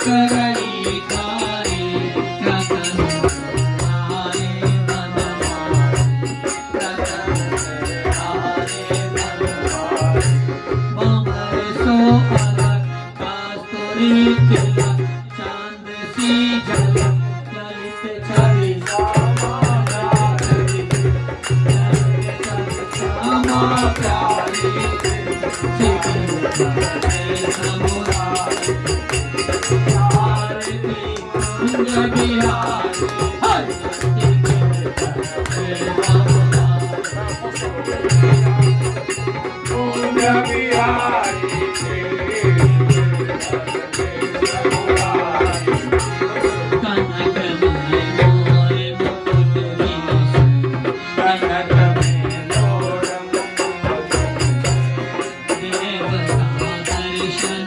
करई थारे रतन हारे मन मारे रतन हारे मन मारे बाबर सो अलग कस्तूरी तिलक चांद सी झलक ललित छवि श्यामा प्यारी श्यामा प्यारी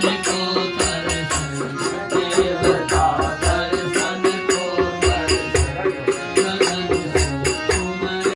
दर्शन